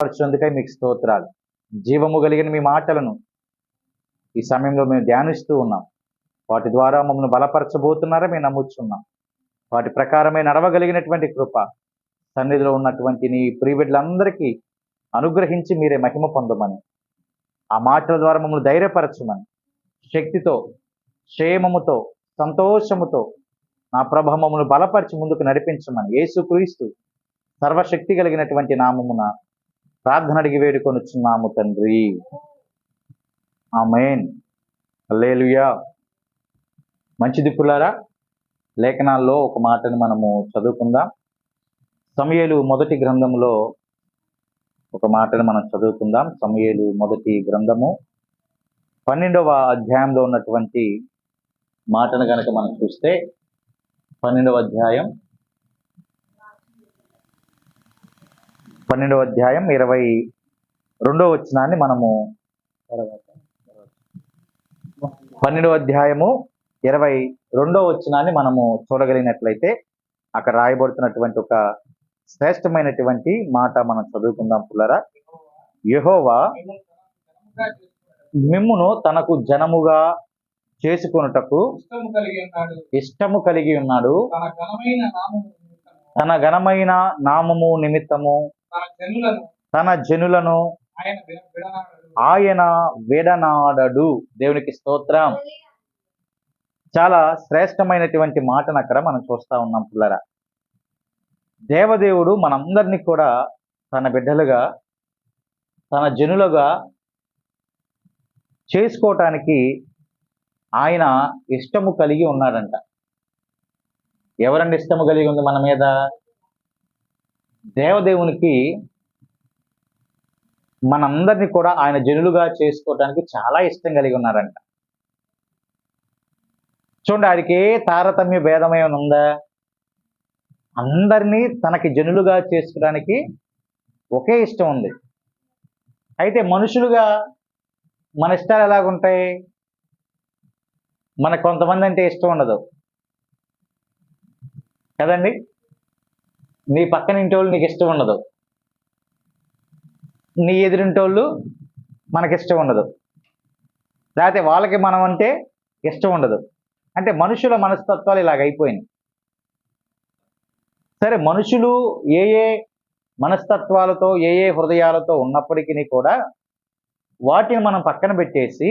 పరిచినందుకై మీకు స్తోత్రాలు. జీవము కలిగిన మీ మాటలను ఈ సమయంలో మేము ధ్యానిస్తూ ఉన్నాం. వాటి ద్వారా మమ్మల్ని బలపరచబోతున్నారా మేము నమ్ముచున్నాం. వాటి ప్రకారమే నడవగలిగినటువంటి కృప సన్నిధిలో ఉన్నటువంటి నీ ప్రియబిడ్డలందరికీ అనుగ్రహించి మీరే మహిమ పొందమని, ఆ మాటల ద్వారా మమ్మల్ని ధైర్యపరచమని, శక్తితో, క్షేమముతో, సంతోషముతో నా ప్రభ మమ్మల్ని బలపరిచి ముందుకు నడిపించమని యేసుక్రీస్తు సర్వశక్తి కలిగినటువంటి నామమున ప్రార్థన అడిగి వేడుకొనుచున్నాము తండ్రి. ఆమేన్. హల్లెలూయా. మంచిది పుల్లారా, లేఖనాల్లో ఒక మాటను మనము చదువుకుందాం. సమూయేలు మొదటి గ్రంథంలో ఒక మాటను మనం చదువుకుందాం. సమూయేలు మొదటి గ్రంథము 12వ అధ్యాయంలో ఉన్నటువంటి మాటను గనక మనం చూస్తే 12వ అధ్యాయం 22వ వచనాన్ని మనము 12వ అధ్యాయము 22వ వచనాన్ని మనము చూడగలిగినట్లయితే అక్కడ రాయబడుతున్నటువంటి ఒక శ్రేష్టమైనటువంటి మాట మనం చదువుకుందాం పుల్లరా. యెహోవా మిమ్మును తనకు జనముగా చేసుకొనుటకు ఇష్టము కలిగి ఉన్నాడు. తన ఘనమైన నామము నిమిత్తము తన జనులను ఆయన విడనాడడు. దేవునికి స్తోత్రం. చాలా శ్రేష్టమైనటువంటి మాటను అక్కడ మనం చూస్తా ఉన్నాం పిల్లరా. దేవదేవుడు మనందరినీ కూడా తన బిడ్డలుగా, తన జనులుగా చేసుకోవటానికి ఆయన ఇష్టము కలిగి ఉన్నాడంట. ఎవరండి ఇష్టము కలిగి ఉంది మన మీద? దేవదేవునికి మనందరినీ కూడా ఆయన జనులుగా చేసుకోవటానికి చాలా ఇష్టం కలిగి ఉన్నారంట. చూడండి, ఆయనకి ఏ తారతమ్య భేదమై ఉందా? అందరినీ తనకి జనులుగా చేసుకోవడానికి ఒకే ఇష్టం ఉంది. అయితే మనుషులుగా మన ఇష్టాలు ఎలాగుంటాయి? మనకు కొంతమంది అంటే ఇష్టం ఉండదు కదండి. నీ పక్కన ఇంటోళ్ళు నీకు ఇష్టం ఉండదు, నీ ఎదురింటోళ్ళు మనకిష్టం ఉండదు, లేకపోతే వాళ్ళకి మనం అంటే ఇష్టం ఉండదు. అంటే మనుషుల మనస్తత్వాలు ఇలాగ అయిపోయినాయి. సరే, మనుషులు ఏ ఏ మనస్తత్వాలతో, ఏ ఏ హృదయాలతో ఉన్నప్పటికీ కూడా వాటిని మనం పక్కన పెట్టేసి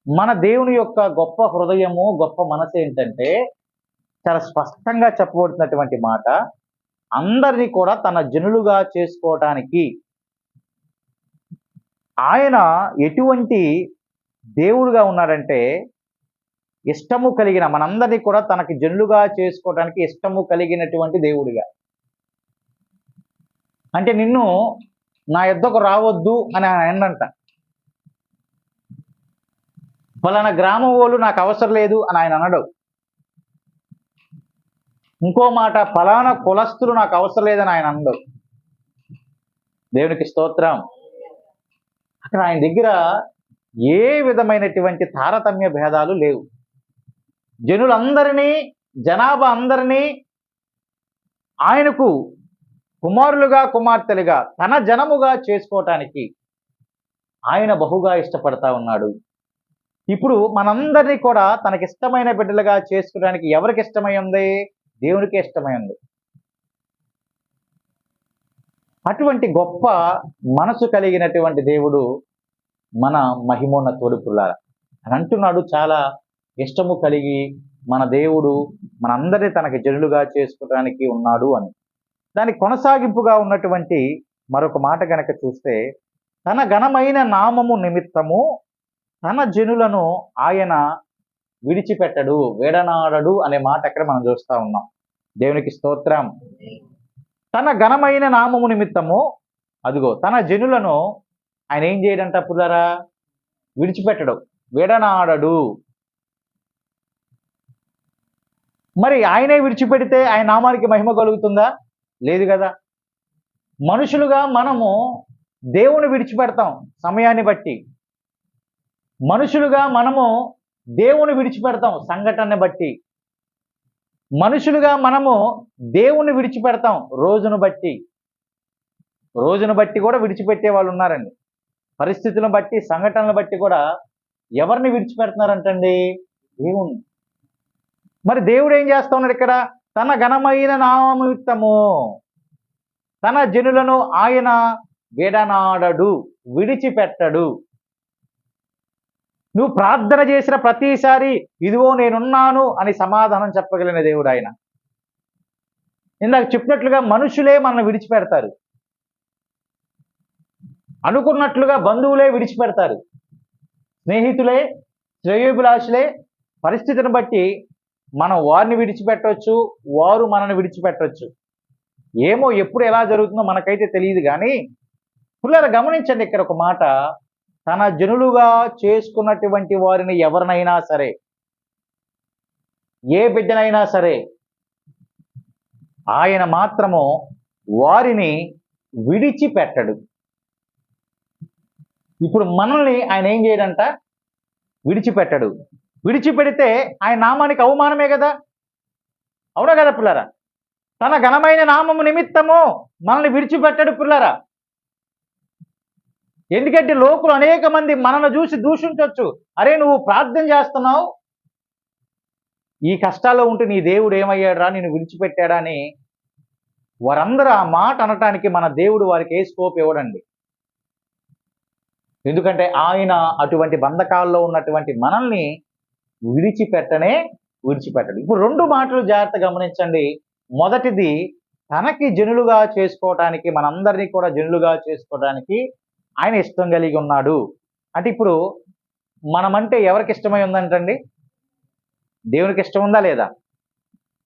మన దేవుని యొక్క గొప్ప హృదయము, గొప్ప మనసు ఏంటంటే చాలా స్పష్టంగా చెప్పబడుతున్నటువంటి మాట, అందరినీ కూడా తన జనులుగా చేసుకోవటానికి ఆయన ఎటువంటి దేవుడుగా ఉన్నాడంటే ఇష్టము కలిగిన, మనందరినీ కూడా తనకి జనులుగా చేసుకోవడానికి ఇష్టము కలిగినటువంటి దేవుడిగా. అంటే నిన్ను నా యొద్దకు రావద్దు అని ఆయన అంట. ఫలానా గ్రామం వాళ్ళు నాకు అవసరం లేదు అని ఆయన అనడు. ఇంకో మాట, ఫలానా కులస్తులు నాకు అవసరం లేదని ఆయన అనడు. దేవునికి స్తోత్రం. అక్కడ ఆయన దగ్గర ఏ విధమైనటువంటి తారతమ్య భేదాలు లేవు. జనులందరినీ, జనాభా అందరినీ ఆయనకు కుమారులుగా, కుమార్తెలుగా, తన జనముగా చేసుకోవటానికి ఆయన బహుగా ఇష్టపడతా ఉన్నాడు. ఇప్పుడు మనందరినీ కూడా తనకిష్టమైన బిడ్డలుగా చేసుకోవడానికి ఎవరికి ఇష్టమై ఉంది? దేవునికి ఇష్టమై ఉంది. అటువంటి గొప్ప మనసు కలిగినటువంటి దేవుడు మన మహిమోన్నతుడు పుల్లారా అని అంటున్నాడు. చాలా ఇష్టము కలిగి మన దేవుడు మనందరినీ తనకి జనులుగా చేసుకోవడానికి ఉన్నాడు అని. దానికి కొనసాగింపుగా ఉన్నటువంటి మరొక మాట కనుక చూస్తే, తన ఘనమైన నామము నిమిత్తము తన జనులను ఆయన విడిచిపెట్టడు, విడనాడడు అనే మాట అక్కడ మనం చూస్తా ఉన్నాం. దేవునికి స్తోత్రం. తన ఘనమైన నామము నిమిత్తము అదిగో తన జనులను ఆయన ఏం చేయడంట పుల్లరా? విడిచిపెట్టడు, విడనాడడు. మరి ఆయనే విడిచిపెడితే ఆయన నామానికి మహిమ కలుగుతుందా? లేదు కదా. మనుషులుగా మనము దేవుని విడిచిపెడతాం సమయాన్ని బట్టి. మనుషులుగా మనము దేవుని విడిచిపెడతాం సంఘటనని బట్టి. మనుషులుగా మనము దేవుని విడిచిపెడతాం రోజును బట్టి. రోజును బట్టి కూడా విడిచిపెట్టే వాళ్ళు ఉన్నారండి. పరిస్థితులను బట్టి, సంఘటనలను బట్టి కూడా ఎవరిని విడిచిపెడుతున్నారంటండి? దేవుణ్ణి. మరి దేవుడు ఏం చేస్తా ఉన్నాడు ఇక్కడ? తన ఘనమైన నామనిమిత్తము తన జనులను ఆయన విడనాడడు, విడిచిపెట్టడు. నువ్వు ప్రార్థన చేసిన ప్రతిసారి ఇదిగో నేనున్నాను అని సమాధానం చెప్పగలిగిన దేవుడు ఆయన. ఇందాక చెప్పినట్లుగా మనుషులే మనల్ని విడిచిపెడతారు, అనుకున్నట్లుగా బంధువులే విడిచిపెడతారు, స్నేహితులే, శ్రేయోభిలాషులే. పరిస్థితిని బట్టి మనం వారిని విడిచిపెట్టవచ్చు, వారు మనల్ని విడిచిపెట్టవచ్చు. ఏమో ఎప్పుడు ఎలా జరుగుతుందో మనకైతే తెలియదు. కానీ పిల్లలు గమనించండి, ఇక్కడ ఒక మాట, తన జనులుగా చేసుకున్నటువంటి వారిని ఎవరినైనా సరే, ఏ బిడ్డనైనా సరే, ఆయన మాత్రము వారిని విడిచిపెట్టడు. ఇప్పుడు మనల్ని ఆయన ఏం చేయడంట? విడిచిపెట్టడు. విడిచిపెడితే ఆయన నామానికి అవమానమే కదా, అవునా కదా పిల్లరా? తన ఘనమైన నామము నిమిత్తము మనల్ని విడిచిపెట్టడు పిల్లరా. ఎందుకంటే లోకులు అనేక మంది మనల్ని చూసి దూషించవచ్చు. అరే నువ్వు ప్రార్థన చేస్తున్నావు, ఈ కష్టాల్లో ఉంటే నీ దేవుడు ఏమయ్యాడురా, నిన్ను విడిచిపెట్టాడా అని వారందరూ ఆ మాట అనటానికి మన దేవుడు వారికి ఏ స్కోప్ ఇవ్వడండి. ఎందుకంటే ఆయన అటువంటి బంధకాల్లో ఉన్నటువంటి మనల్ని విడిచిపెట్టడు. ఇప్పుడు రెండు మాటలు జాగ్రత్త గమనించండి. మొదటిది, తనకి జనులుగా చేసుకోవటానికి, మనందరినీ కూడా జనులుగా చేసుకోవడానికి ఆయన ఇష్టం కలిగి ఉన్నాడు. అంటే ఇప్పుడు మనమంటే ఎవరికి ఇష్టమై ఉందంటండి? దేవునికి ఇష్టం ఉందా లేదా?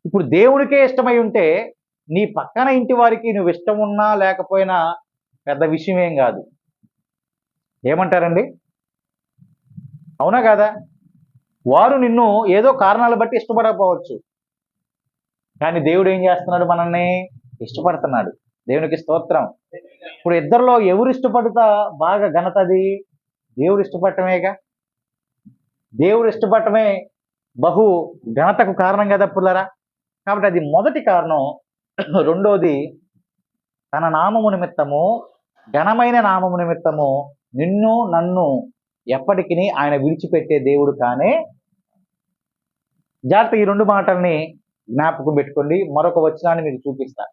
ఇప్పుడు దేవునికే ఇష్టమై ఉంటే నీ పక్కన ఇంటి వారికి నువ్వు ఇష్టం ఉన్నా లేకపోయినా పెద్ద విషయం ఏం కాదు. ఏమంటారండి? అవునా కాదా? వారు నిన్ను ఏదో కారణాలు బట్టి ఇష్టపడకపోవచ్చు, కానీ దేవుడు ఏం చేస్తున్నాడు? మనల్ని ఇష్టపడుతున్నాడు. దేవునికి స్తోత్రం. ఇప్పుడు ఇద్దరిలో ఎవరు ఇష్టపడుతా బాగా ఘనతది? దేవుడు ఇష్టపడటమేగా. దేవుడు ఇష్టపడటమే బహు ఘనతకు కారణం కదా పుల్లరా. కాబట్టి అది మొదటి కారణం. రెండోది, తన నామము నిమిత్తము, ఘనమైన నామము నిమిత్తము నిన్ను నన్ను ఎప్పటికీ ఆయన విడిచిపెట్టే దేవుడు కానే. జాగ్రత్త, ఈ రెండు మాటల్ని జ్ఞాపకం పెట్టుకోండి. మరొక వచనాన్ని మీకు చూపిస్తా.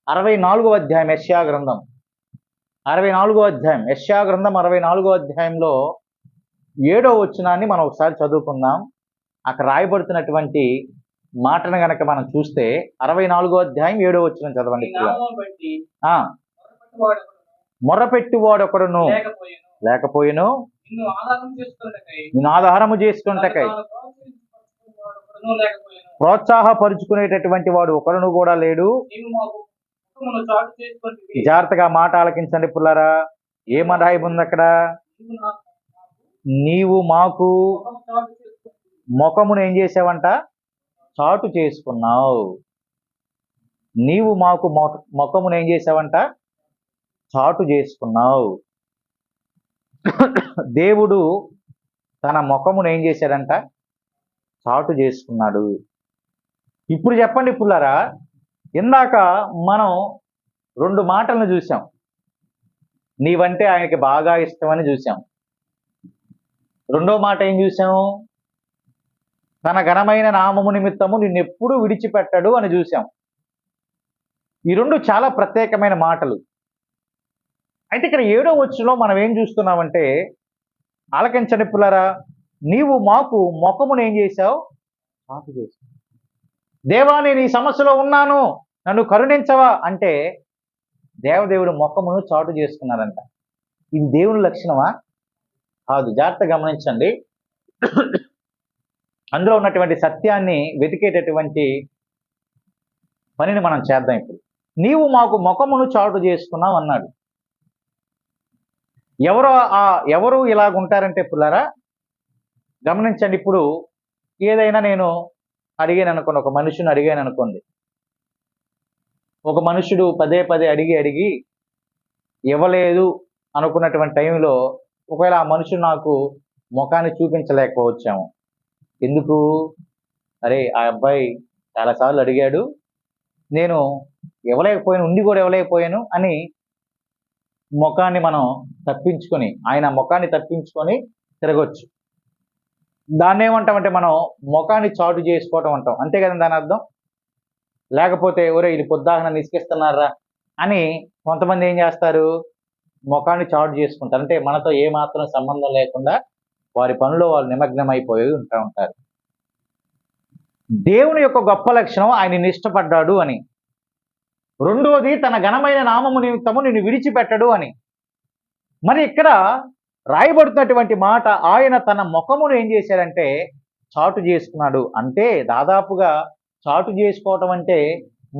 64వ అధ్యాయం యెషయా గ్రంథం, 64వ అధ్యాయం యెషయా గ్రంథం 64వ అధ్యాయంలో 7వ వచనాన్ని మనం ఒకసారి చదువుకుందాం. అక్కడ రాయబడుతున్నటువంటి మాటను గనక మనం చూస్తే 64వ అధ్యాయం 7వ వచనం చదవండి. మొర్రపెట్టువాడు ఒకడును లేకపోయిను, నిన్ను ఆధారము చేసుకొనుటకై ప్రోత్సాహపరుచుకునేటటువంటి వాడు ఒకడును కూడా లేడు. జాగ్రత్తగా మాట ఆలకించండి పుల్లారా. ఏమని ఉంది అక్కడ? నీవు మాకు ముఖమును ఏం చేసావంట? చాటు చేసుకున్నావు. నీవు మాకు ముఖమును ఏం చేసావంట? చాటు చేసుకున్నావు. దేవుడు తన ముఖమును ఏం చేశాడంట? చాటు చేసుకున్నాడు. ఇప్పుడు చెప్పండి పుల్లారా, ఇందాక మనం రెండు మాటలను చూసాం. నీవంటే ఆయనకి బాగా ఇష్టమని చూసాం. రెండో మాట ఏం చూసాం? తన ఘనమైన నామము నిమిత్తము నిన్నెప్పుడు విడిచిపెట్టడు అని చూసాం. ఈ రెండు చాలా ప్రత్యేకమైన మాటలు. అయితే ఇక్కడ 7వ వచనంలో మనం ఏం చూస్తున్నామంటే, ఆలకించండి పుల్లారా, నీవు మాకు ముఖమును ఏం చేశావు? చాటు చేశావు. దేవా నేను ఈ సమస్యలో ఉన్నాను, నన్ను కరుణించవా అంటే దేవదేవుడు ముఖమును చాటు చేసుకున్నారంట. ఇది దేవుని లక్షణమా? కాదు. జాగ్రత్త గమనించండి. అందులో ఉన్నటువంటి సత్యాన్ని వెతికేటటువంటి పనిని మనం చేద్దాం. ఇప్పుడు నీవు మాకు ముఖమును చాటు చేసుకున్నావు అన్నాడు. ఎవరు ఇలాగుంటారంటే పుల్లారా గమనించండి. ఇప్పుడు ఏదైనా నేను అడిగాను అనుకోండి, ఒక మనిషిని అడిగాను అనుకోండి, ఒక మనుషుడు పదే పదే అడిగి ఇవ్వలేదు అనుకున్నటువంటి టైంలో ఒకవేళ ఆ మనుషుడు నాకు ముఖాన్ని చూపించలేకపోవచ్చాము. ఎందుకు? అరే ఆ అబ్బాయి చాలాసార్లు అడిగాడు, నేను ఇవ్వలేకపోయాను, ఉండి కూడా ఇవ్వలేకపోయాను అని ముఖాన్ని మనం తప్పించుకొని, ఆయన ముఖాన్ని తప్పించుకొని తిరగొచ్చు. దాన్ని ఏమంటామంటే మనం ముఖాన్ని చాటు చేసుకోవటం అంటాం. అంతే కదండి దాని అర్థం. లేకపోతే ఒరేయ్ ఇది పొద్దాకన నిసికిస్తున్నారా అని కొంతమంది ఏం చేస్తారు, ముఖాన్ని చాటు చేసుకుంటారు. అంటే మనతో ఏ మాత్రం సంబంధం లేకుండా వారి పనిలో వాళ్ళు నిమగ్నమైపోయి ఉంటారు. దేవుని యొక్క గొప్ప లక్షణం ఆయన ఇష్టపడ్డాడు అని. రెండోది తన ఘనమైన నామము నిమిత్తము నిన్ను విడిచిపెట్టడు అని. మరి ఇక్కడ రాయబడుతున్నటువంటి మాట, ఆయన తన ముఖమును ఏం చేశాడంటే చాటు చేసుకున్నాడు. అంటే దాదాపుగా చాటు చేసుకోవటం అంటే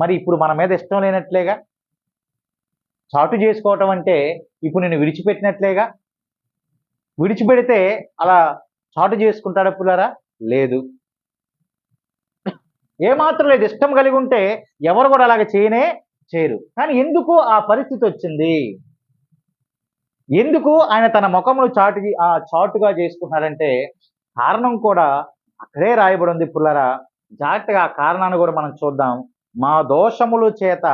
మరి ఇప్పుడు మన మీద ఇష్టం లేనట్లేగా. చాటు చేసుకోవటం అంటే ఇప్పుడు నేను విడిచిపెట్టినట్లేగా. విడిచిపెడితే అలా చాటు చేసుకుంటాడా పుల్లారా? లేదు, ఏమాత్రం లేదు. ఇష్టం కలిగి ఉంటే ఎవరు కూడా అలాగ చేయరు. కానీ ఎందుకు ఆ పరిస్థితి వచ్చింది? ఎందుకు ఆయన తన ముఖమును చాటుగా చేసుకున్నాడంటే కారణం కూడా అక్కడే రాయబడి ఉంది పుల్లారా. జాగ్రత్తగా ఆ కారణాన్ని కూడా మనం చూద్దాం. మా దోషముల చేత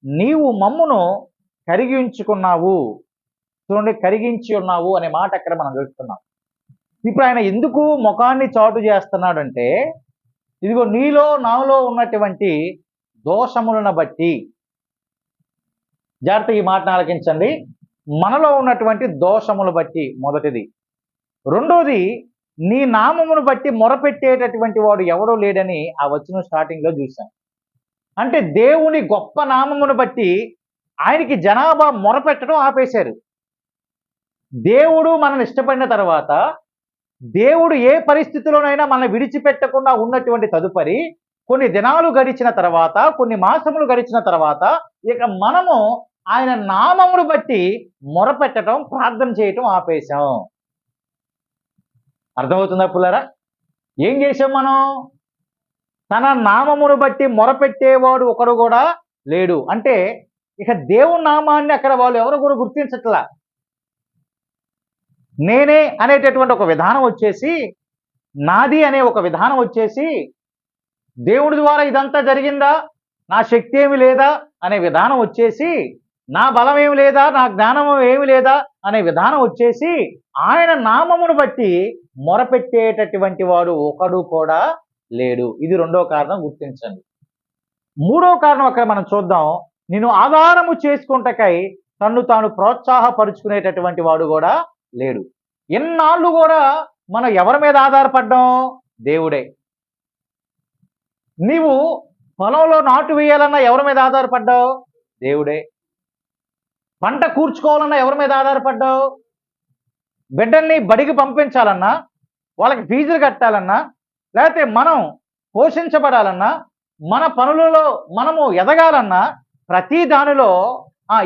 నీవు మమ్మును కరిగించుకున్నావు. చూడండి, కరిగించి ఉన్నావు అనే మాట అక్కడ మనం చూస్తున్నాం. ఇప్పుడు ఆయన ఎందుకు ముఖాన్ని చాటు చేస్తున్నాడంటే, ఇదిగో నీలో నాలో ఉన్నటువంటి దోషములను బట్టి. జాగ్రత్త ఈ మాటను ఆలకించండి. మనలో ఉన్నటువంటి దోషములు బట్టి మొదటిది. రెండోది, నీ నామమును బట్టి మొరపెట్టేటటువంటి వాడు ఎవడో లేడని ఆ వచనం స్టార్టింగ్ లో చూశాం. అంటే దేవుని గొప్ప నామమును బట్టి ఆయనకి జనాభా మొరపెట్టడం ఆపేశారు. దేవుడు మనల్ని ఇష్టపడిన తర్వాత, దేవుడు ఏ పరిస్థితిలోనైనా మనల్ని విడిచిపెట్టకుండా ఉన్నటువంటి తదుపరి కొన్ని దినాలు గడిచిన తర్వాత, కొన్ని మాసములు గడిచిన తర్వాత ఇక మనము ఆయన నామమును బట్టి మొరపెట్టడం, ప్రార్థన చేయటం ఆపేశాం. అర్థమవుతుందా పుల్లారా? ఏం చేశాం మనం? తన నామమును బట్టి మొరపెట్టేవాడు ఒకడు కూడా లేడు. అంటే ఇక దేవుని నామాన్ని అక్కడ వాళ్ళు ఎవరు కూడా గుర్తించట్లా. నేనే అనేటటువంటి ఒక విధానం వచ్చేసి, నాది అనే ఒక విధానం వచ్చేసి, దేవుడి ద్వారా ఇదంతా జరిగిందా, నా శక్తి ఏమి లేదా అనే విధానం వచ్చేసి, నా బలం ఏమి లేదా, నా జ్ఞానం ఏమి లేదా అనే విధానం వచ్చేసి, ఆయన నామమును బట్టి మొరపెట్టేటటువంటి వాడు ఒకడు కూడా లేడు. ఇది రెండో కారణం, గుర్తించండి. మూడో కారణం అక్కడ మనం చూద్దాం. నిన్ను ఆధారము చేసుకుంటకై తన్ను తాను ప్రోత్సాహపరుచుకునేటటువంటి వాడు కూడా లేడు. ఎన్నాళ్ళు కూడా మనం ఎవరి మీద ఆధారపడ్డాం? దేవుడే. నీవు పొలంలో నాటు వేయాలన్నా ఎవరి మీద ఆధారపడ్డావు? దేవుడే. పంట కూర్చుకోవాలన్నా ఎవరి మీద ఆధారపడ్డావు? బిడ్డల్ని బడికి పంపించాలన్నా, వాళ్ళకి ఫీజులు కట్టాలన్నా, లేకపోతే మనం పోషించబడాలన్నా, మన పనులలో మనము ఎదగాలన్నా, ప్రతి దానిలో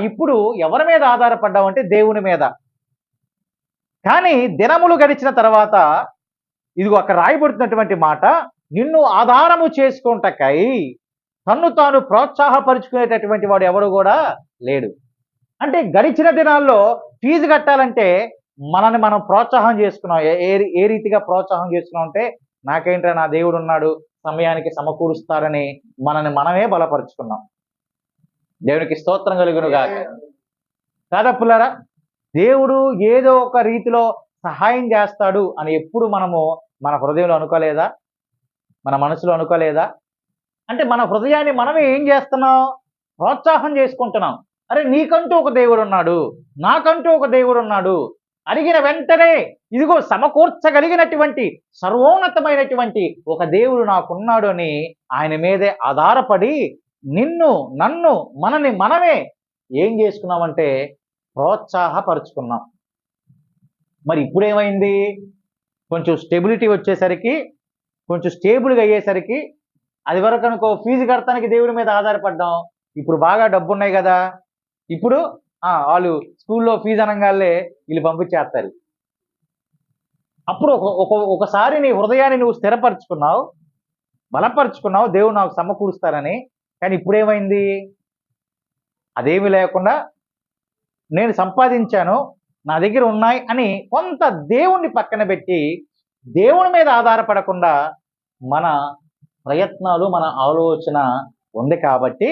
ఇప్పుడు ఎవరి మీద ఆధారపడ్డావు అంటే దేవుని మీద. కానీ దినములు గడిచిన తర్వాత ఇదిగో అక్కడ రాయబడుతున్నటువంటి మాట, నిన్ను ఆధారము చేసుకుంటకై తన్ను తాను ప్రోత్సాహపరుచుకునేటటువంటి వాడు ఎవరు కూడా లేడు. అంటే గడిచిన దినాల్లో ఫీజు కట్టాలంటే మనల్ని మనం ప్రోత్సాహం చేసుకున్నాం. ఏ రీతిగా ప్రోత్సాహం చేసుకున్నాం అంటే, నాకేంట్రా నా దేవుడు ఉన్నాడు, సమయానికి సమకూరుస్తారని మనల్ని మనమే బలపరుచుకున్నాం. దేవునికి స్తోత్రం కలుగును గాక. కాదా పుల్లారా? దేవుడు ఏదో ఒక రీతిలో సహాయం చేస్తాడు అని ఎప్పుడు మనము మన హృదయంలో అనుకోలేదా? మన మనసులో అనుకోలేదా? అంటే మన హృదయాన్ని మనమే ఏం చేస్తున్నాం? ప్రోత్సాహం చేసుకుంటున్నాం. అరే నీకంటూ ఒక దేవుడు ఉన్నాడు, నాకంటూ ఒక దేవుడు ఉన్నాడు. అడిగిన వెంటనే ఇదిగో సమకూర్చగలిగినటువంటి సర్వోన్నతమైనటువంటి ఒక దేవుడు నాకున్నాడు అని ఆయన మీదే ఆధారపడి నిన్ను, నన్ను, మనని మనమే ఏం చేసుకున్నామంటే ప్రోత్సాహపరుచుకున్నాం. మరి ఇప్పుడేమైంది? కొంచెం స్టెబిలిటీ వచ్చేసరికి, కొంచెం స్టేబుల్గా అయ్యేసరికి, అది వరకు అనుకో ఫీజు కడతానికి దేవుడి మీద ఆధారపడ్డాం. ఇప్పుడు బాగా డబ్బు ఉన్నాయి కదా, ఇప్పుడు వాళ్ళు స్కూల్లో ఫీజు అనగానే వీళ్ళు పంపించేస్తారు. అప్పుడు ఒకసారి నీ హృదయాన్ని నువ్వు స్థిరపరచుకున్నావు, బలపరుచుకున్నావు, దేవుడు నాకు సమకూరుస్తారని. కానీ ఇప్పుడేమైంది? అదేమి లేకుండా నేను సంపాదించాను, నా దగ్గర ఉన్నాయి అని కొంత దేవుణ్ణి పక్కన పెట్టి దేవుని మీద ఆధారపడకుండా మన ప్రయత్నాలు, మన ఆలోచన ఉంది కాబట్టి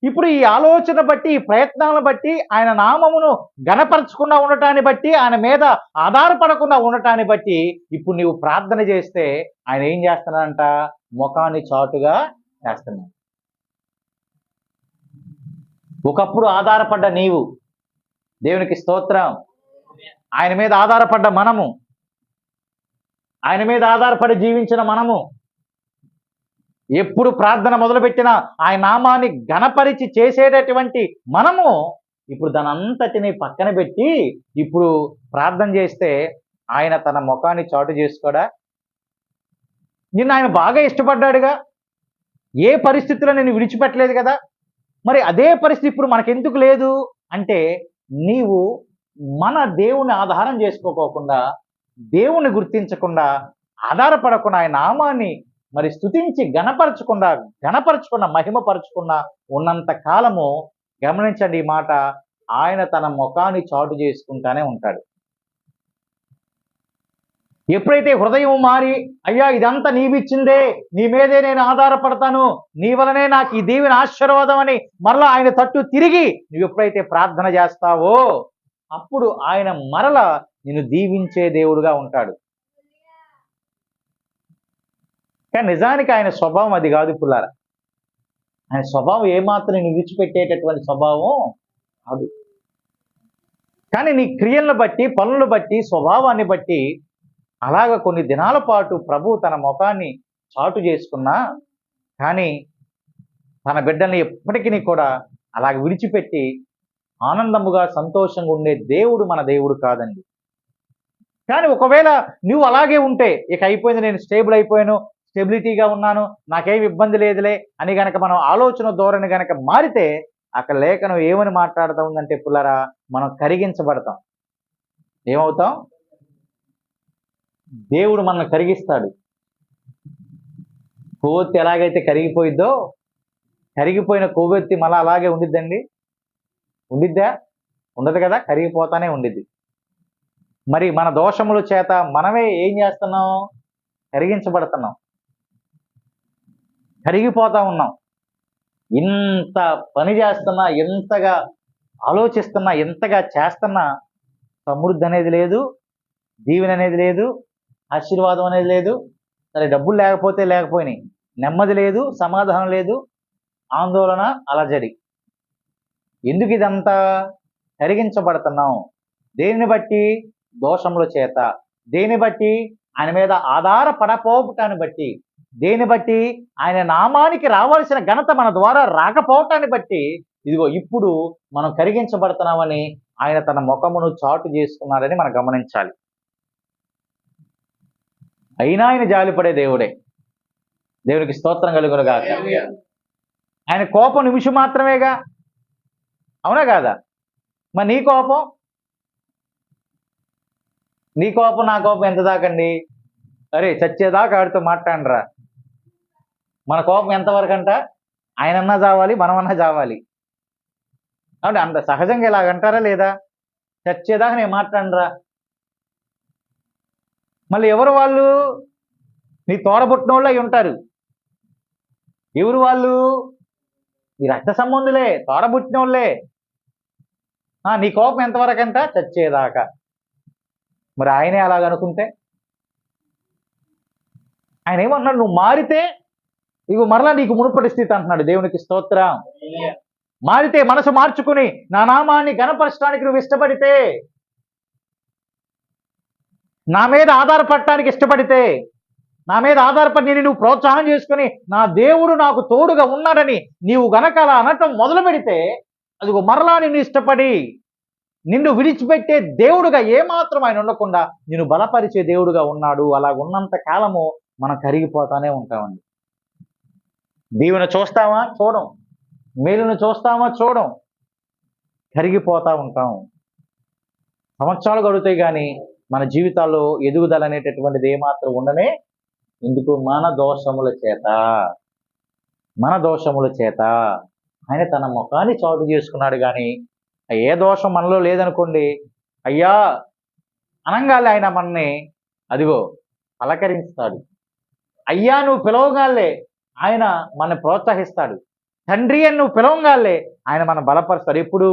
ఇప్పుడు ఈ ఆలోచన బట్టి, ఈ ప్రయత్నాలను బట్టి, ఆయన నామమును గణపరచకుండా ఉండటాన్ని బట్టి, ఆయన మీద ఆధారపడకుండా ఉండటాన్ని బట్టి, ఇప్పుడు నీవు ప్రార్థన చేస్తే ఆయన ఏం చేస్తున్నాడంట? ముఖాన్ని చాటుగా చేస్తున్నాడు. ఒకప్పుడు ఆధారపడ్డ నీవు, దేవునికి స్తోత్రం, ఆయన మీద ఆధారపడ్డ మనము, ఆయన మీద ఆధారపడి జీవించిన మనము, ఎప్పుడు ప్రార్థన మొదలుపెట్టినా ఆయన నామాన్ని ఘనపరిచి చేసేటటువంటి మనము ఇప్పుడు దాని అంతటిని పక్కన పెట్టి ఇప్పుడు ప్రార్థన చేస్తే ఆయన తన ముఖాన్ని చాటు చేసుకోడా? నిన్ను ఆయన బాగా ఇష్టపడ్డాడుగా, ఏ పరిస్థితుల్లో నేను విడిచిపెట్టలేదు కదా. మరి అదే పరిస్థితి ఇప్పుడు మనకెందుకు లేదు అంటే, నీవు మన దేవుని ఆధారం చేసుకోకోకుండా, దేవుని గుర్తించకుండా, ఆధారపడకుండా, ఆయన నామాన్ని మరి స్తుతించి గణపరచకుండా మహిమపరచకుండా ఉన్నంత కాలము, గమనించండి ఈ మాట, ఆయన తన ముఖాన్ని చాటు చేసుకుంటానే ఉంటాడు. ఎప్పుడైతే హృదయం మారి, అయ్యా ఇదంతా నీవిచ్చిందే, నీ మీదే నేను ఆధారపడతాను, నీ వలనే నాకు ఈ దీవెన ఆశీర్వాదం అని మరలా ఆయన తట్టు తిరిగి నువ్వు ఎప్పుడైతే ప్రార్థన చేస్తావో, అప్పుడు ఆయన మరల నిన్ను దీవించే దేవుడుగా ఉంటాడు. కానీ నిజానికి ఆయన స్వభావం అది కాదు పుల్లారా. ఆయన స్వభావం ఏమాత్రం నేను విడిచిపెట్టేటటువంటి స్వభావం కాదు. కానీ నీ క్రియలను బట్టి, పనులను బట్టి, స్వభావాన్ని బట్టి అలాగ కొన్ని దినాల పాటు ప్రభు తన ముఖాన్ని చాటు చేసుకున్నా, కానీ తన బిడ్డల్ని ఎప్పటికీ కూడా అలాగ విడిచిపెట్టి ఆనందముగా సంతోషంగా ఉండే దేవుడు మన దేవుడు కాదండి. కానీ ఒకవేళ నువ్వు అలాగే ఉంటే, ఇక అయిపోయింది, నేను స్టేబుల్ అయిపోయాను, స్టెబిలిటీగా ఉన్నాను, నాకేమి ఇబ్బంది లేదులే అని గనక మనం ఆలోచన ధోరణి గనక మారితే, అక్కడ లేఖనం ఏమని మాట్లాడుతూ ఉందంటే పుల్లరా, మనం కరిగించబడతాం. ఏమవుతాం? దేవుడు మనల్ని కరిగిస్తాడు. కొవ్వొత్తి ఎలాగైతే కరిగిపోయిద్దో, కరిగిపోయిన కొవ్వొత్తి మళ్ళీ అలాగే ఉండిద్దండి? ఉండిద్దా? ఉండదు కదా, కరిగిపోతానే ఉండిద్ది. మరి మన దోషముల చేత మనమే ఏం చేస్తున్నాం? కరిగించబడుతున్నాం, కరిగిపోతా ఉన్నాం. ఇంత పని చేస్తున్నా, ఎంతగా ఆలోచిస్తున్నా, ఎంతగా చేస్తున్నా సమృద్ధి అనేది లేదు, దీవెన అనేది లేదు, ఆశీర్వాదం అనేది లేదు. సరే డబ్బులు లేకపోతే లేకపోయినాయి, నెమ్మది లేదు, సమాధానం లేదు, ఆందోళన, అలజడి. ఎందుకు ఇదంతా? కరిగించబడుతున్నాం. దేనిని బట్టి? దోషముల చేత. దేని బట్టి? ఆయన మీద ఆధారపడపోవటాన్ని బట్టి. దేని బట్టి? ఆయన నామానికి రావాల్సిన ఘనత మన ద్వారా రాకపోవటాన్ని బట్టి. ఇదిగో ఇప్పుడు మనం కరిగించబడుతున్నామని ఆయన తన ముఖమును చాటు చేసుకున్నాడని మనం గమనించాలి. అయినా ఆయన జాలిపడే దేవుడే. దేవునికి స్తోత్రం కలుగును గాక. ఆయన కోపం నిమిషం మాత్రమేగా, అవునా కాదా? మరి నీ కోపం నా కోపం ఎంత దాకండి? అరే చచ్చేదాకా ఆడితో మాట్లాడరా. మన కోపం ఎంతవరకు అంట? ఆయనన్నా చావాలి, మనమన్నా చావాలి. అంటే అంత సహజంగా ఇలాగంటారా లేదా? చచ్చేదాకా నేను మాట్లాడరా. మళ్ళీ ఎవరు వాళ్ళు? నీ తోడబుట్టిన వాళ్ళు అయి ఉంటారు. ఎవరు వాళ్ళు? ఈ రక్త సంబంధులే, తోడబుట్టిన వాళ్ళే. నీ కోపం ఎంతవరకు అంట? చచ్చేదాకా. మరి ఆయనే అలాగనుకుంటే? ఆయన ఏమంటున్నాడు? నువ్వు మారితే ఇగో మరలా నీకు మునుపటి స్థితి అంటున్నాడు. దేవునికి స్తోత్రం. మారితే, మనసు మార్చుకుని నా నామాన్ని గణపరచడానికి నువ్వు ఇష్టపడితే, నా మీద ఆధారపడటానికి ఇష్టపడితే, నా మీద ఆధారపడి నువ్వు ప్రోత్సాహం చేసుకుని నా దేవుడు నాకు తోడుగా ఉన్నాడని నీవు గనక అలా అనటం మొదలు పెడితే, అదిగో మరలా నిన్ను ఇష్టపడి నిన్ను విడిచిపెట్టే దేవుడుగా ఏమాత్రం ఆయన ఉండకుండా నిన్ను బలపరిచే దేవుడుగా ఉన్నాడు. అలా ఉన్నంత కాలము మనం కరిగిపోతానే ఉంటామండి. దీవెన చూస్తామా? చూడం. మేలును చూస్తామా? చూడం. కరిగిపోతా ఉంటాం. సంవత్సరాలు గడుతాయి కానీ మన జీవితాల్లో ఎదుగుదల అనేటటువంటిది ఏమాత్రం ఉండనే. ఎందుకు? మన దోషముల చేత ఆయన తన ముఖాన్ని చాటు చేసుకున్నాడు. కానీ ఏ దోషం మనలో లేదనుకోండి, అయ్యా అనంగాలే ఆయన మనని అదిగో పలకరిస్తాడు. అయ్యా నువ్వు పిలవగాలే ఆయన మనని ప్రోత్సహిస్తాడు. తండ్రి అని నువ్వు పిలవంగాలే ఆయన మనం బలపరుస్తాడు. ఎప్పుడు?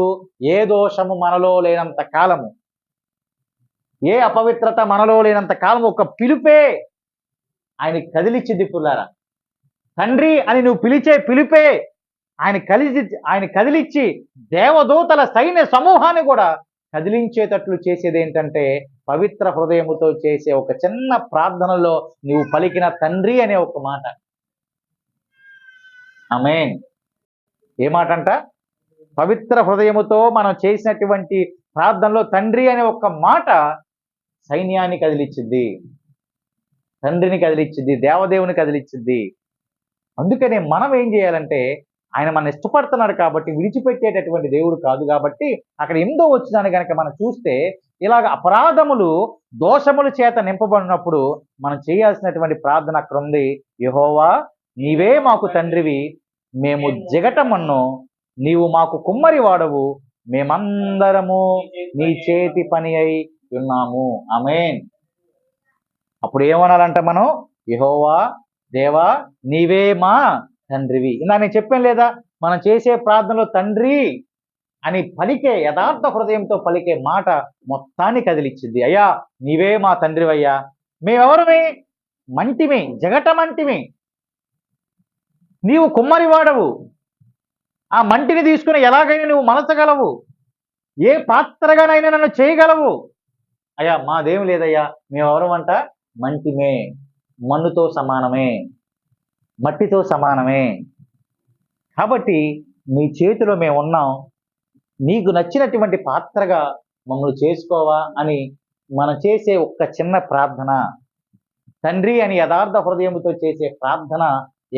ఏ దోషము మనలో లేనంత కాలము, ఏ అపవిత్రత మనలో లేనంత కాలం ఒక పిలుపే ఆయన కదిలిచ్చిద్ది పుల్లారా. తండ్రి అని నువ్వు పిలిచే పిలిపే ఆయన కదిలిచ్చి దేవదూతల సైన్య సమూహాన్ని కూడా కదిలించేటట్లు చేసేది ఏంటంటే పవిత్ర హృదయముతో చేసే ఒక చిన్న ప్రార్థనలో నువ్వు పలికిన తండ్రి అనే ఒక మాట. ఆమేన్. ఏ మాట అంట? పవిత్ర హృదయముతో మనం చేసినటువంటి ప్రార్థనలో తండ్రి అనే ఒక మాట సైన్యాన్ని కదిలిచ్చిద్ది, తండ్రిని కదిలిచ్చిద్ది, దేవదేవుని కదిలిచ్చిద్ది. అందుకనే మనం ఏం చేయాలంటే ఆయన మన ఇష్టపడుతున్నాడు కాబట్టి విడిచిపెట్టేటటువంటి దేవుడు కాదు కాబట్టి అక్కడ 8వ వచనాన్ని కనుక మనం చూస్తే ఇలాగ అపరాధములు దోషముల చేత నింపబడినప్పుడు మనం చేయాల్సినటువంటి ప్రార్థన అక్కడ ఉంది. యెహోవా నీవే మాకు తండ్రివి, మేము జిగటమన్ను, నీవు మాకు కుమ్మరి వాడవు, మేమందరము నీ చేతి పని అయి ఉన్నాము. ఆమేన్. అప్పుడు ఏమనాలంట మనం? యెహోవా దేవా నీవే మా తండ్రివి. ఇందా నేను చెప్పాను లేదా, మనం చేసే ప్రార్థనలో తండ్రి అని పలికే యథార్థ హృదయంతో పలికే మాట మొత్తాన్ని కదిలిచ్చింది. అయ్యా నీవే మా తండ్రివయ్యా, మేమెవరమే? మంటిమే, జగటమంటిమే, నీవు కుమ్మరి వాడవు, ఆ మంటిని తీసుకుని ఎలాగైనా నువ్వు మలచగలవు, ఏ పాత్రగానైనా నన్ను చేయగలవు. అయ్యా మాదేం లేదయ్యా, మేమెవరమంట? మంటిమే, మన్నుతో సమానమే, మట్టితో సమానమే. కాబట్టి నీ చేతిలో మేము ఉన్నాం, నీకు నచ్చినటువంటి పాత్రగా మమ్మల్ని చేసుకోవా అని మనం చేసే ఒక్క చిన్న ప్రార్థన, తండ్రి అని యథార్థ హృదయంతో చేసే ప్రార్థన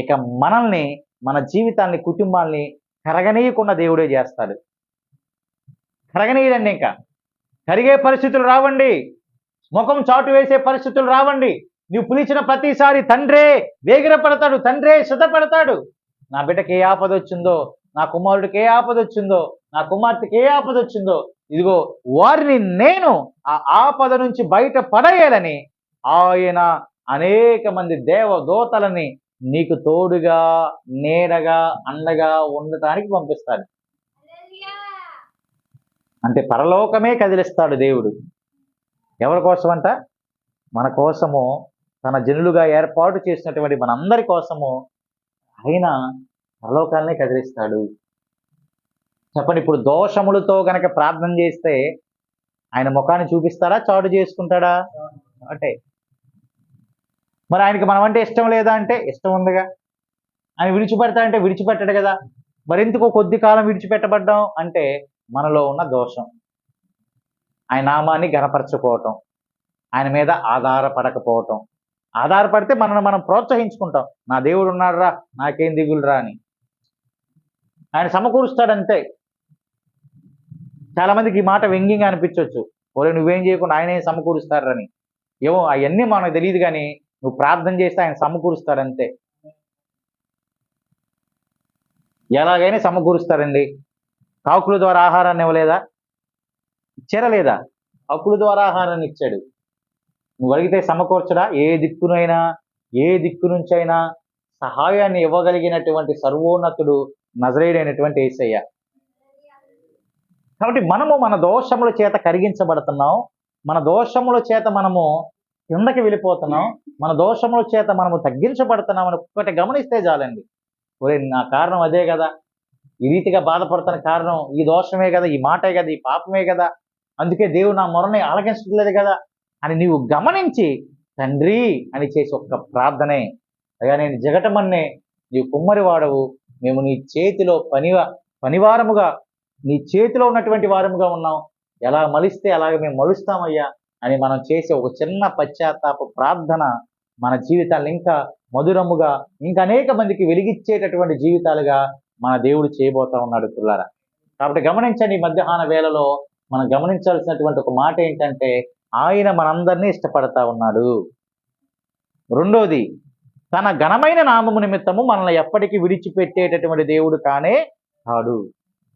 ఇక మనల్ని, మన జీవితాన్ని, కుటుంబాల్ని కరగనీయకుండా దేవుడే చేస్తాడు. కరగనీయడండి. ఇంకా కరిగే పరిస్థితులు రావండి, ముఖం చాటు వేసే పరిస్థితులు రావండి. నువ్వు పిలిచిన ప్రతిసారి తండ్రే వేగిరపడతాడు, తండ్రే సిద్ధపడతాడు. నా బిడ్డకి ఏ ఆపద వచ్చిందో, నా కుమారుడికి ఏ ఆపద వచ్చిందో, నా కుమార్తెకి ఏ ఆపద వచ్చిందో, ఇదిగో వారిని నేను ఆ ఆపద నుంచి బయట పడేయాలని ఆయన అనేక మంది దేవదూతలని నీకు తోడుగా, నీడగా, అండగా ఉండటానికి పంపిస్తాడు. అంటే పరలోకమే కదిలిస్తాడు దేవుడు. ఎవరి కోసమంట? మన కోసము, తన జనులుగా ఏర్పాటు చేసినటువంటి మనందరి కోసము ఆయన పరలోకాలనే కదిలిస్తాడు. చెప్పండి, ఇప్పుడు దోషములతో గనక ప్రార్థన చేస్తే ఆయన ముఖాన్ని చూపిస్తాడా, చాటు చేసుకుంటాడా? అంటే మరి ఆయనకి మనం అంటే ఇష్టం లేదా అంటే ఇష్టం ఉందిగా. ఆయన విడిచిపెడతా అంటే విడిచిపెట్టాడు కదా. మరెందుకు కొద్ది కాలం విడిచిపెట్టబడ్డాం అంటే మనలో ఉన్న దోషం, ఆయన నామాన్ని ఘనపరచుకోవటం, ఆయన మీద ఆధారపడకపోవటం. ఆధారపడితే మనల్ని మనం ప్రోత్సహించుకుంటాం, నా దేవుడు ఉన్నాడు రా, నాకేం దిగులురా అని. ఆయన సమకూరుస్తాడంతే. చాలా మందికి ఈ మాట వ్యంగ్యంగా అనిపించవచ్చు, ఓరే నువ్వేం చేయకుండా ఆయన ఏం సమకూరుస్తారని. ఏమో అవన్నీ మనకు తెలియదు, కానీ నువ్వు ప్రార్థన చేస్తే ఆయన సమకూరుస్తాడంతే. ఎలాగైనా సమకూరుస్తారండి. కాకుల ద్వారా ఆహారాన్ని ఇవ్వలేదా? ఇచ్చారా? కాకుల ద్వారా ఆహారాన్ని ఇచ్చాడు. నువ్వు అడిగితే సమకూర్చడా? ఏ దిక్కునైనా, ఏ దిక్కు నుంచైనా సహాయాన్ని ఇవ్వగలిగినటువంటి సర్వోన్నతుడు నజరేయుడైనటువంటి యేసయ్య. కాబట్టి మనము మన దోషముల చేత కరిగించబడుతున్నాం, మన దోషముల చేత మనము కిందకి వెళ్ళిపోతున్నాం, మన దోషముల చేత మనము తగ్గించబడుతున్నాం అని ఒక్కటి గమనిస్తే చాలండి. ఒరే నా కారణం అదే కదా, ఈ రీతిగా బాధపడుతున్న కారణం ఈ దోషమే కదా, ఈ మాటే కదా, ఈ పాపమే కదా, అందుకే దేవుడు నా మొరని ఆలకించట్లేదు కదా అని నీవు గమనించి తండ్రి అని చేసి ఒక్క ప్రార్థనే, అయ్యా నేను జగటమన్నే, నీవు కుమ్మరి వాడవు, మేము నీ చేతిలో పనివారముగా, నీ చేతిలో ఉన్నటువంటి వారముగా ఉన్నాం, ఎలా మలిస్తే అలాగే మేము మలుస్తామయ్యా అని మనం చేసే ఒక చిన్న పశ్చాత్తాప ప్రార్థన మన జీవితాలను ఇంకా మధురముగా, ఇంకా అనేక మందికి వెలిగిచ్చేటటువంటి జీవితాలుగా మన దేవుడు చేయబోతా ఉన్నాడు పిల్లారా. కాబట్టి గమనించండి, ఈ మధ్యాహ్న వేళలో మనం గమనించాల్సినటువంటి ఒక మాట ఏంటంటే ఆయన మనందరినీ ఇష్టపడతా ఉన్నాడు. రెండోది, తన ఘనమైన నామము నిమిత్తము మనల్ని ఎప్పటికీ విడిచిపెట్టేటటువంటి దేవుడు కానే కాడు.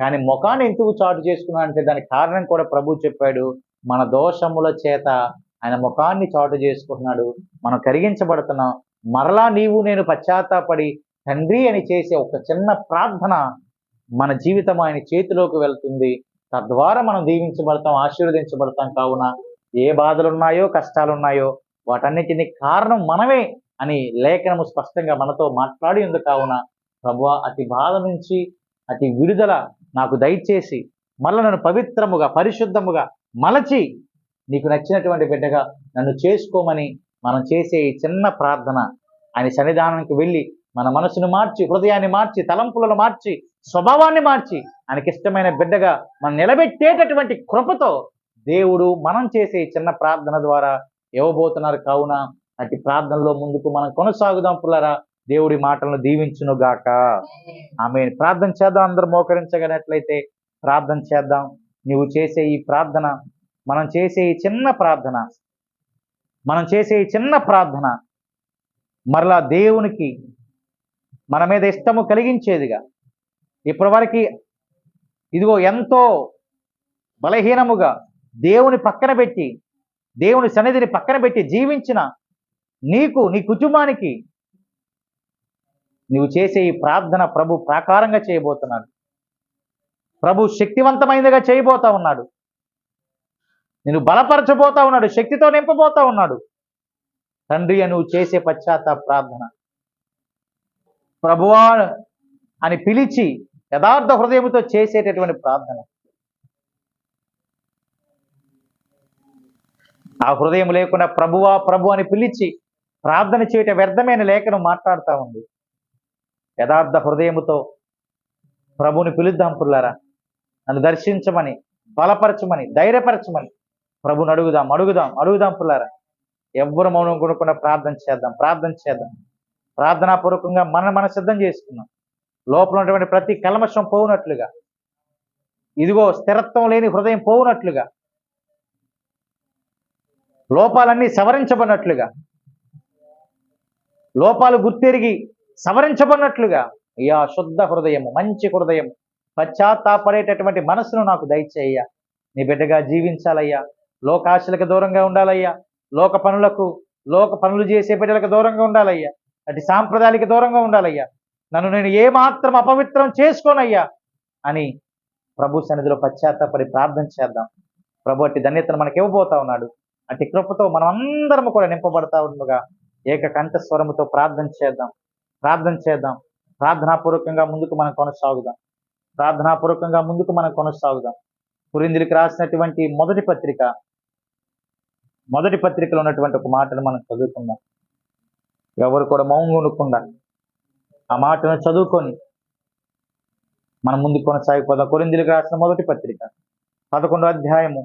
కానీ ముఖాన్ని ఎందుకు చాటు చేసుకున్నాడు అంటే దానికి కారణం కూడా ప్రభు చెప్పాడు. మన దోషముల చేత ఆయన ముఖాన్ని చాటు చేసుకుంటున్నాడు, మనం కరిగించబడుతున్నాం. మరలా నీవు నేను పశ్చాత్తాపడి తండ్రి అని చేసే ఒక చిన్న ప్రార్థన మన జీవితం ఆయన చేతిలోకి వెళ్తుంది. తద్వారా మనం దీవించబడతాం, ఆశీర్వదించబడతాం. కావున ఏ బాధలు ఉన్నాయో, కష్టాలు ఉన్నాయో వాటన్నిటిని కారణం మనమే అని లేఖనము స్పష్టంగా మనతో మాట్లాడి ఉంది. కావున ప్రభువా, అతి బాధ నుంచి అతి విడుదల నాకు దయచేసి మళ్ళీ నన్ను పవిత్రముగా పరిశుద్ధముగా మలచి నీకు నచ్చినటువంటి బిడ్డగా నన్ను చేసుకోమని మనం చేసే ఈ చిన్న ప్రార్థన ఆయన సన్నిధానానికి వెళ్ళి మన మనసును మార్చి, హృదయాన్ని మార్చి, తలంపులను మార్చి, స్వభావాన్ని మార్చి ఆయనకి ఇష్టమైన బిడ్డగా మనం నిలబెట్టేటటువంటి కృపతో దేవుడు మనం చేసే ఈ చిన్న ప్రార్థన ద్వారా ఇవ్వబోతున్నారు. కావున అటు ప్రార్థనలో ముందుకు మనం కొనసాగుదాం పుల్లారా. దేవుడి మాటలను దీవించును గాక. ఆమేన్. ప్రార్థన చేద్దాం. అందరూ మోకరించగలిగినట్లయితే ప్రార్థన చేద్దాం. నువ్వు చేసే ఈ ప్రార్థన, మనం చేసే ఈ చిన్న ప్రార్థన మరలా దేవునికి మన మీద ఇష్టము కలిగించేదిగా, ఇప్పటి వరకు ఇదిగో ఎంతో బలహీనముగా దేవుని పక్కన పెట్టి, దేవుని సన్నిధిని పక్కన పెట్టి జీవించిన నీకు, నీ కుటుంబానికి నువ్వు చేసే ఈ ప్రార్థన ప్రభు ప్రాకారంగా చేయబోతున్నాడు. ప్రభు శక్తివంతమైనదిగా చేయబోతా ఉన్నాడు. నేను బలపరచబోతా ఉన్నాడు, శక్తితో నింపబోతా ఉన్నాడు. తండ్రి నువ్వు చేసే పశ్చాత్తాప ప్రార్థన ప్రభువా అని పిలిచి యథార్థ హృదయంతో చేసేటటువంటి ప్రార్థన, ఆ హృదయం లేకుండా ప్రభువా ప్రభు అని పిలిచి ప్రార్థన చేయటం వ్యర్థమైన లేఖను మాట్లాడుతూ ఉంది. యథార్థ హృదయముతో ప్రభుని పిలుద్దాం పుల్లారా. నన్ను దర్శించమని, బలపరచమని, ధైర్యపరచమని ప్రభుని అడుగుదాం పుల్లారా. ఎవ్వరు మౌనం కొనుక్కున్న ప్రార్థన చేద్దాం. ప్రార్థనాపూర్వకంగా మనం సిద్ధం చేసుకున్నాం. లోపల ఉన్నటువంటి ప్రతి కల్మషం పోవునట్లుగా, ఇదిగో స్థిరత్వం లేని హృదయం పోవునట్లుగా, లోపాలన్నీ సవరించబడినట్లుగా, లోపాలు గుర్తెరిగి సవరించబడినట్లుగా, అయ్యా శుద్ధ హృదయము, మంచి హృదయం, పశ్చాత్తాపడేటటువంటి మనసును నాకు దయచేయ్యా. నీ బిడ్డగా జీవించాలయ్యా. లోకాశలకు దూరంగా ఉండాలయ్యా. లోక పనులు చేసే బిడ్డలకు దూరంగా ఉండాలయ్యా. అటు సాంప్రదాయాలకు దూరంగా ఉండాలయ్యా. నన్ను నేను ఏమాత్రం అపవిత్రం చేసుకోనయ్యా అని ప్రభు సన్నిధిలో పశ్చాత్తాపడి ప్రార్థన చేద్దాం. ప్రభు అట్టి ధన్యతను మనకి ఇవ్వబోతా ఉన్నాడు. అట్టి కృపతో మనం అందరం కూడా నింపబడతా ఉండగా ఏక కంఠస్వరముతో ప్రార్థన చేద్దాం. ప్రార్థనాపూర్వకంగా ముందుకు మనం కొనసాగుదాం. కొరింథీయులకు రాసినటువంటి మొదటి పత్రికలో ఉన్నటువంటి ఒక మాటను మనం చదువుకుందాం. ఎవరు కూడా మౌనం ఉండకుండా ఆ మాటను చదువుకొని మనం ముందుకు కొనసాగిపోదాం. కొరింథీయులకు రాసిన మొదటి పత్రిక 11వ అధ్యాయము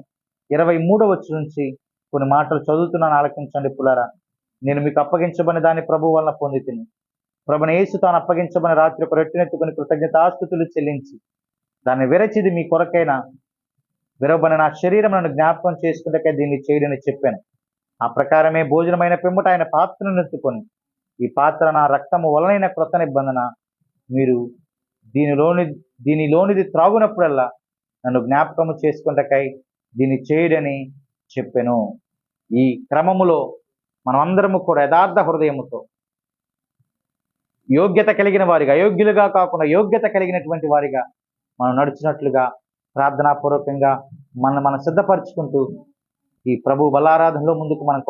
23వ వచనం నుంచి కొన్ని మాటలు చదువుతున్నాను, ఆలకించండి పుల్లారా. నేను మీకు అప్పగించబడిన దాన్ని ప్రభు వలన పొందితిని. ప్రభుని యేసు తాను అప్పగించబడిన రాత్రి ఒక రొట్టెనెత్తుకొని కృతజ్ఞతాస్తుతులు చెల్లించి దాన్ని విరచిది మీ కొరకైన విరవబడిన నా శరీరం నన్ను జ్ఞాపకం చేసుకుంటే దీన్ని చేయడని చెప్పాను. ఆ ప్రకారమే భోజనమైన పిమ్మట ఆయన పాత్రను ఎత్తుకొని, ఈ పాత్ర నా రక్తము వలనైన క్రొత్త నిబంధన, మీరు దీనిలోనిది త్రాగునప్పుడల్లా నన్ను జ్ఞాపకము చేసుకుంటకై దీన్ని చేయడని చెప్పాను. ఈ క్రమములో మనం అందరము కూడా యథార్థ హృదయముతో యోగ్యత కలిగిన వారిగా, అయోగ్యులుగా కాకుండా యోగ్యత కలిగినటువంటి వారిగా మనం నడుచున్నట్లుగా ప్రార్థనాపూర్వకంగా మనం సిద్ధపరచుకుంటూ ఈ ప్రభు బలారాధనలో ముందుకు మనం